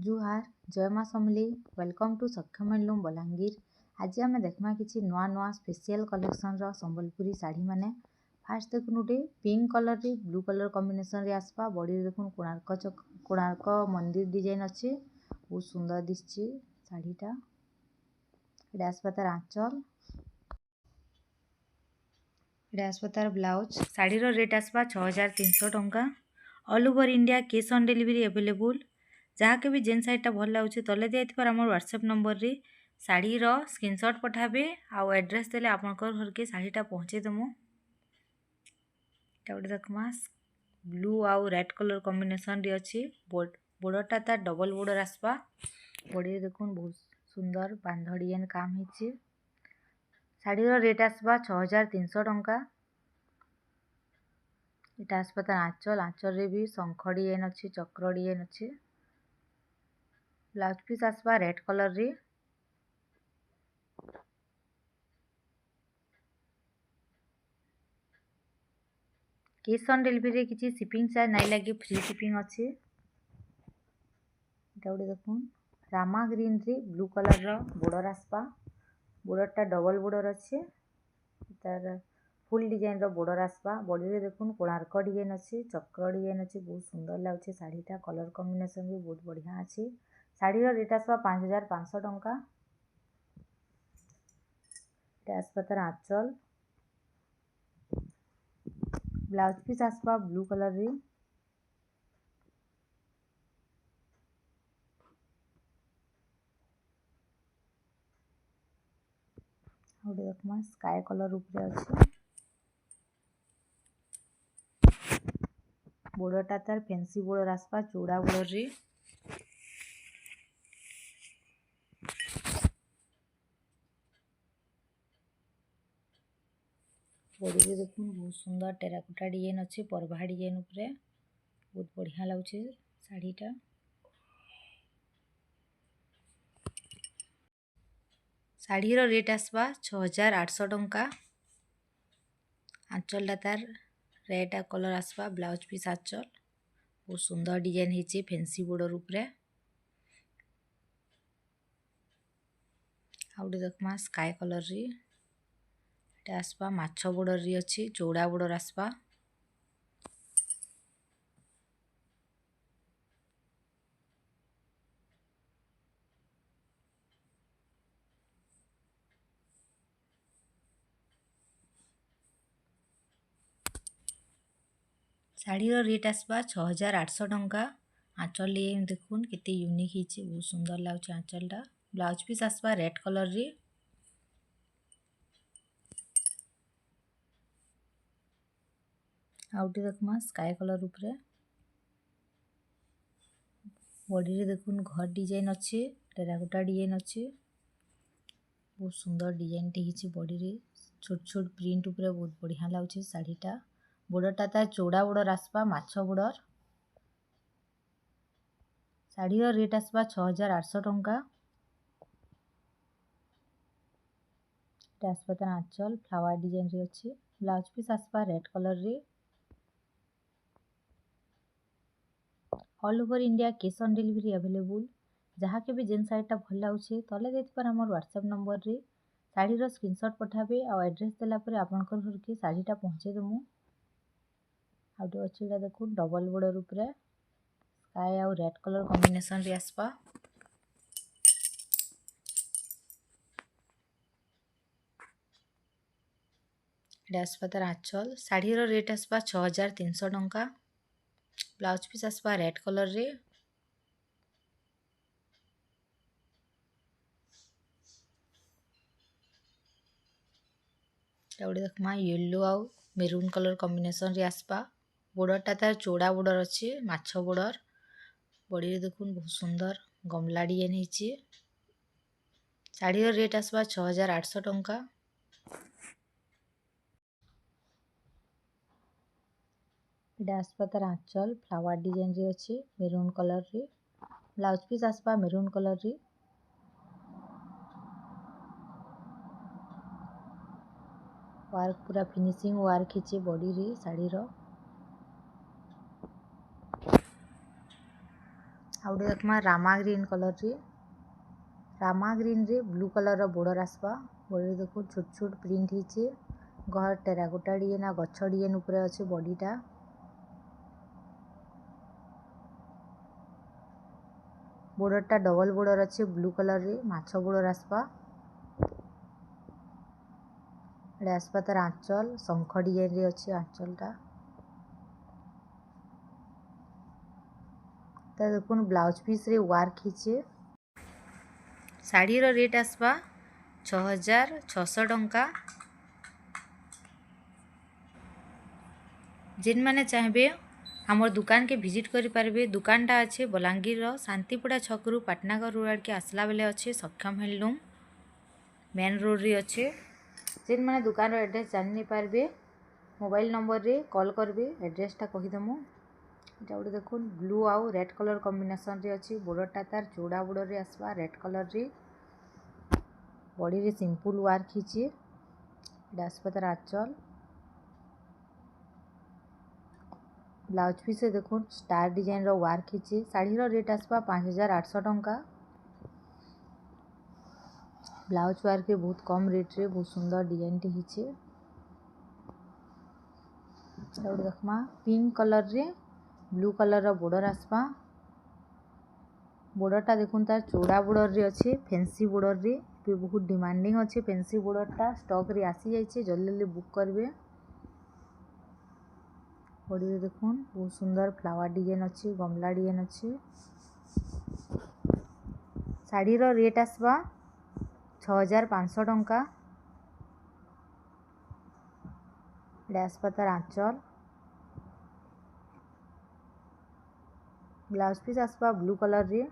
जुहार जय माँ समली welcome to सक्षम हैंडलूम बलांगीर। आज आम देखा कि नुआ नुआ स्पेशल कलेक्शन संबलपुरी शाढ़ी मैंने फास्ट देखुन गोटे पिंक कलर रे ब्लू कलर कॉम्बिनेशन रे आसपा बॉडी देखुन कोणार्क मंदिर डिजाइन अच्छे बहुत सुंदर दिशची शाढ़ीटा। ये आसपा तार आंचल ये आसपा तार ब्लाउज। शाढ़ीर रेट आसपा 6300 टंका। All over India cash on delivery available. जहाँ के भी जेन साइडटा भल लगे तले दिखाई आम व्हाट्सएप नंबर रे शाढ़ीर स्क्रीनशॉट पठाबे आउ एड्रेस देले आपनकर घर के शाढ़ीटा पहुँचे देमु। गोटे देखमा ब्लू आउ रेड कलर कॉम्बिनेशन रे अच्छी बॉर्डरटा तार डबल बॉर्डर आसपा बॉडी देखुन बहुत सुंदर बांध डिजाइन काम होती। शाढ़ीर रेट आसपा 6300 टंका। यहाँ आसपा तार आंचल आंचल रे भी शंख डिजाइन अच्छी चक्र डिजाइन अच्छी। ब्लाउज पीस आसपा रेड कलर रे। कैश ऑन डिलीवरी किसी शिपिंग चार्ज नहीं लगे फ्री शिपिंग अच्छे। गोटे देखुन रामा ग्रीन रे ब्लू कलर रो बॉर्डर आसपा बॉर्डरटा डबल बॉर्डर अच्छे तार फुल डिजाइन रो बॉर्डर आसपा बॉडी रे देखुन कोणार्क डिजाइन अच्छे चक्र डिजाइन अच्छे बहुत सुंदर लगे शाढ़ीटा। कलर कॉम्बिनेशन भी बहुत बढ़िया अच्छे। शाढ़ीर रेट आसपा 5500 टंका। ये आसपा तार आंचल ब्लाउज पीस आसपा ब्लू कलर रे। गोटे देखमा स्काई कलर उपरे अच्छे बॉर्डरटा तार फैंसी बॉर्डर आसपा चौड़ा बॉर्डर रे। बॉडी रे देखुन बहुत सुंदर टेराकोटा डिजाइन अच्छे परभा डिजाइन उपरे बहुत बढ़िया लगे शाढ़ीटा। शाढ़ीर रेट आसपा 6800 टंका। आंचलटा तार रेड कलर आसपा ब्लाउज पीस आंचल बहुत सुंदर डिजाइन होती फैंसी बॉर्डर उपरे। आउटे देखमा स्काई कलर रे ये आसपा माछ बॉर्डर रे अच्छी चौड़ा बॉर्डर आसपा। शाढ़ीर रेट आसपा 6800 टंका। आंचल डिजाइन देखुन केते यूनिक होती बहुत सुंदर लगे आंचलटा। ब्लाउज पीस आसपा रेड कलर रे। आउटे देखमा स्काई कलर उपरे बॉडी रे देखुन घर डिजाइन अच्छे टेराकोटा डिजाइन अच्छे बहुत सुंदर डिजाइन टे होती बॉडी रे छोट छोट प्रिंट उपरे बहुत बढ़िया लगे शाढ़ीटा। बॉर्डरटा तार चौड़ा बॉर्डर आसपा माछ बॉर्डर। शाढ़ीर रेट आसपा 6800 टंका। आसपा तार आंचल फ्लावर डिजाइन रे अच्छे ब्लाउज पीस आसपा रेड कलर रे। All over India cash on delivery available. जहाँ के भी जेन साइडटा भल लगे तले देखार आम व्हाट्सएप नंबर रे शाढ़ीर स्क्रीनशॉट पठाबे आ एड्रेस देलापर आपनकर घर के शाढ़ीटा पहुँचे देमु। आउटे अच्छी देखो डबल बॉर्डर उपरे स्काई आउ रेड कलर कॉम्बिनेशन रे आसपा। आसपा तार आंचल शाढ़ीर रेट आसपा 6300 टंका। ब्लाउज पीस आसपा रेड कलर रे। गोटे देखमा येलो आउ मेरून कलर कॉम्बिनेशन रे आसपा बॉर्डरटा तार चौड़ा बॉर्डर अच्छे माछ बॉर्डर बॉडी रे देखुन बहुत सुंदर गमला डिजाइन होती। शाढ़ीर रेट आसपा 6800 टंका। ये आसपा तार आंचल फ्लावर डिजाइन रे अच्छे मेरून कलर रे। ब्लाउज पीस आसपा मेरून कलर रे। वर्क पूरा फिनिशिंग वर्क होती बॉडी रे शाढ़ीर। आउ गोटे देखमा रामा ग्रीन कलर रे रामा ग्रीन रे ब्लू कलर रो बॉर्डर आसबा। बॉर्डर देखो छोट छोट प्रिंट हिचे। घर टेराकोटा डिजाइन ना गछ डिजाइन ऊपर अछि बॉडीटा। बॉर्डरटा डबल बॉर्डर अछि ब्लू कलर रे माछ बॉर्डर आसबा। एडे आसबा तार आंचल शंख डिजाइन रे अछि आंचलटा। ता देखुन ब्लाउज पीस रे वर्क हिचे। साड़ी रो रेट आसबा 6600 टंका। जिन माने चाहबे हमर दुकान के विजिट करि पारबे। दुकानटा अच्छे बलांगीर रो शांतिपुरा छकरू पाटनागर रोड के आसला बेले अच्छे सक्षम हैंडलूम मेन रोड रे अच्छे। जिन माने दुकान रो एड्रेस जानि नहीं पारबे मोबाइल नंबर रे कॉल करबे एड्रेसटा कहि दमु। एटा उडे देखुन ब्लू आउ रेड कलर कॉम्बिनेशन रे अछि। बॉर्डरटा तार चौड़ा बॉर्डर रे आसबा रेड कलर रे। बॉडी रे सिंपल वर्क हिचे। एटा आसबा तार आंचल। ब्लाउज पीस देखुन स्टार डिजाइन रो वर्क हिचे। साड़ी रो रेट आसबा 5800 टंका। ब्लाउज वर्क के बहुत कम रेट रे बहुत सुंदर डिजाइन टे हिचे। और देखमा पिंक कलर रे ब्लू कलर रो बॉर्डर आसबा। बॉर्डरटा देखुन तार चौड़ा बॉर्डर रे अछि फैंसी बॉर्डर रे। पे बहुत डिमांडिंग अछि फैंसी बॉर्डरटा स्टॉक रे आसी जाइछे जल्दी जल्दी बुक करबे। बॉडी रे देखुन बहुत सुंदर फ्लावर डिजाइन अछि गमला डिजाइन अछि। साड़ी रो रेट आसबा 6500 टंका। एडे आसबा तार आंचल। ब्लाउज पीस आसबा ब्लू कलर रे।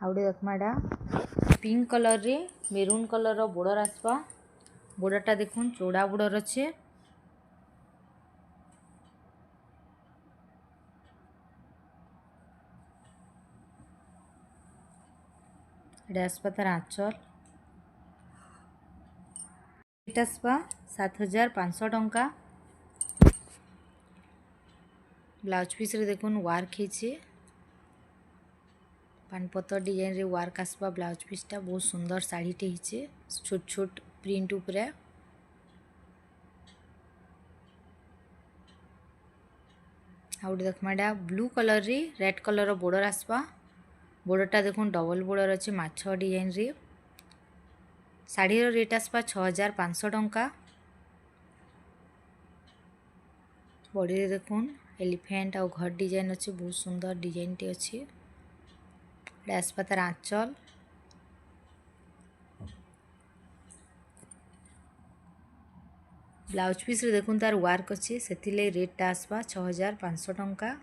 आउडे देखमा एडा पिंक कलर रे मेरून कलर रो बॉर्डर आसबा। बॉर्डरटा देखुन चौड़ा बॉर्डर अच्छे। एडे आसबा तार आंचल। रेट आसबा 7500 टंका। ब्लाउज पीस रे देखुन वर्क हिचे। पानपतर डिजाइन रे वर्क आसबा ब्लाउज पीसटा बहुत सुंदर साड़ी टे हिचे छोट छोट प्रिंट ऊपरे। आउडे देखमाडा ब्लू कलर रे रेड कलर रो बॉर्डर आसबा। बॉर्डरटा देखुन डबल बॉर्डर अछि माछ डिजाइन रे। साड़ी रो रेट आसबा 6500 टंका। बॉडी रे देखुन एलिफेंट और घर डिजाइन अछि बहुत सुंदर डिजाइन टे अछि। एडे आसबा तार आंचल। ब्लाउज पीस रे देखुन तार वर्क अछि सेथिले रेटटा आसबा 6500 टंका।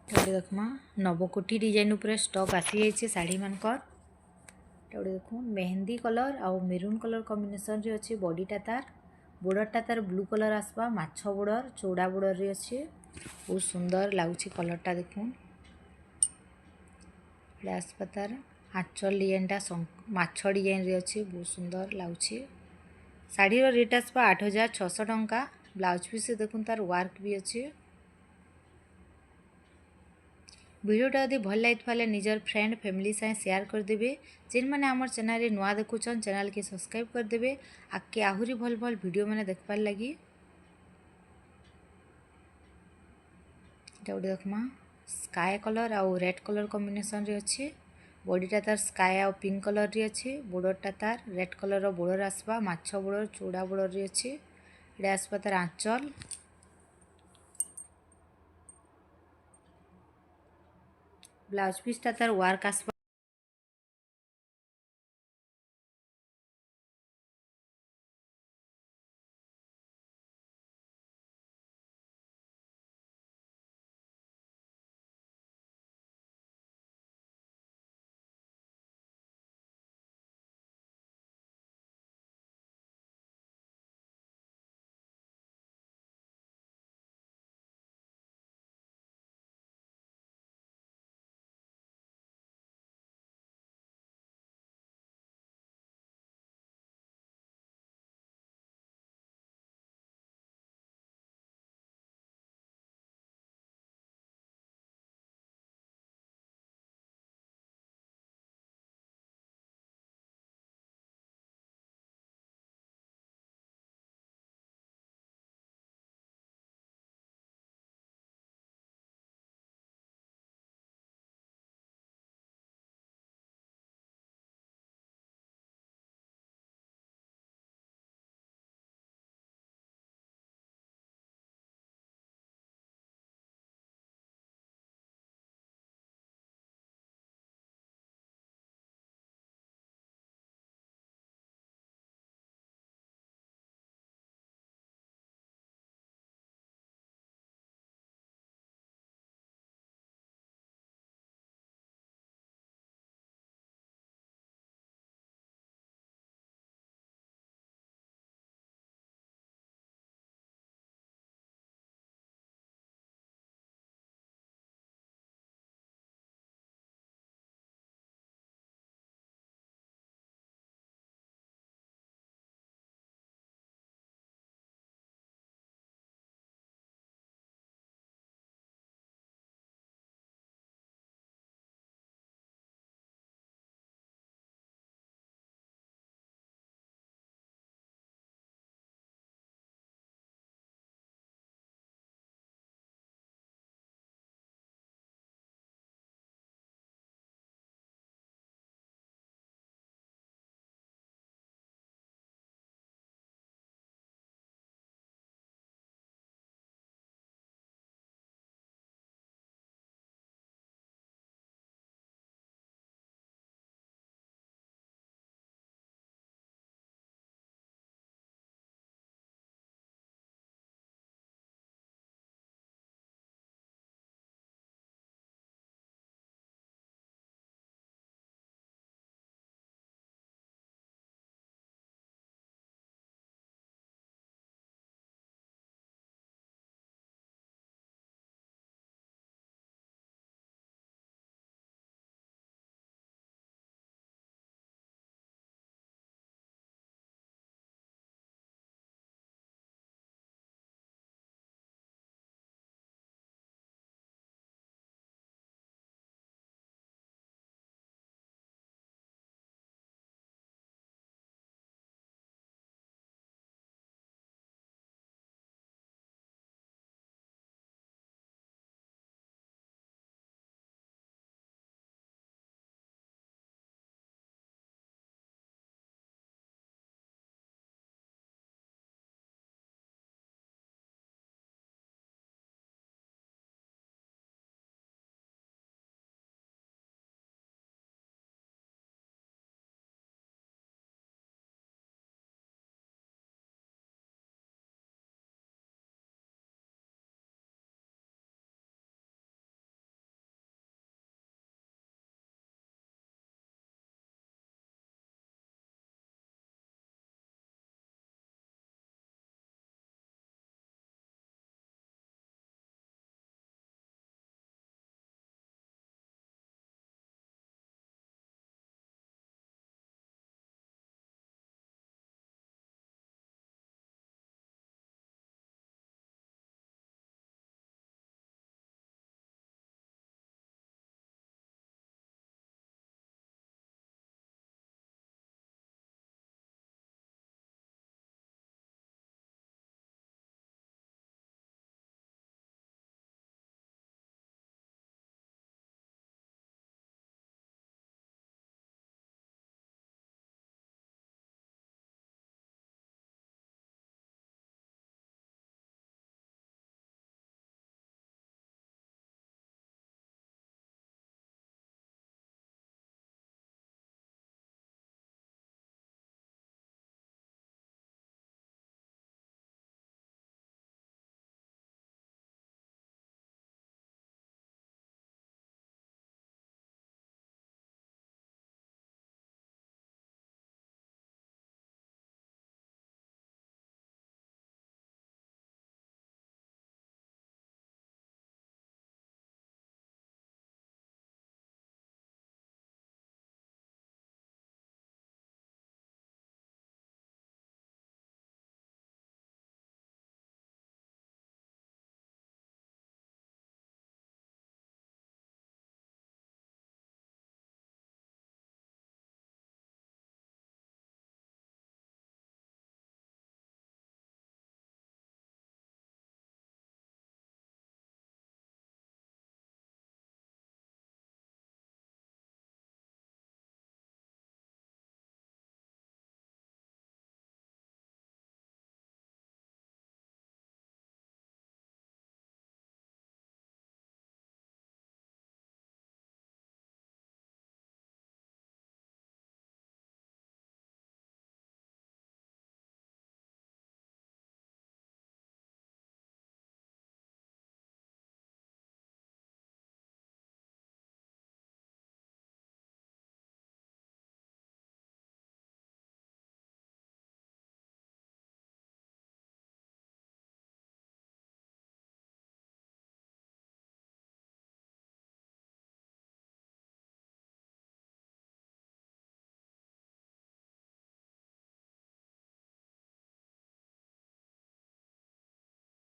एडे देखमा नवकोटी डिजाइन ऊपर स्टॉक आसी जाइछे साड़ी मानकर। एडे देखुन मेहंदी कलर और मेरून कलर कॉम्बिनेशन रे अछि बॉडीटा तार। बॉर्डरटा तार ब्लू कलर आसबा माछ बॉर्डर चौड़ा बॉर्डर रे अछि। बहुत सुंदर लाଗୁଛି कलरटा देखुन। एडे आसबा तार आंचल डिजाइनटा माछ डिजाइन रे अछि बहुत सुंदर लाଗୁଛି। साड़ी रो रेट आसबा 8600 टंका। ब्लाउज पीस देखुन तार वर्क भी अछि। वीडियोटा यदि भल लागिथाले निजर फ्रेंड फैमिली साथ शेयर कर देबे। जिन माने हमर चैनल रे नुआ देखुछन चैनल के सब्सक्राइब कर देबे। आके आहुरी भल भल वीडियो माने देखबार लागि। एटा उडे देखमा स्काई कलर और रेड कलर कॉम्बिनेशन रे अछि। बॉडीटा तार स्काई और पिंक कलर रे अछि। बॉर्डरटा तार रेड कलर रो बॉर्डर आसबा माछ बॉर्डर चौड़ा बॉर्डर रे अछि। एडे आसबा तार आंचल। ब्लाउज पीसटा तार वर्क आसबा।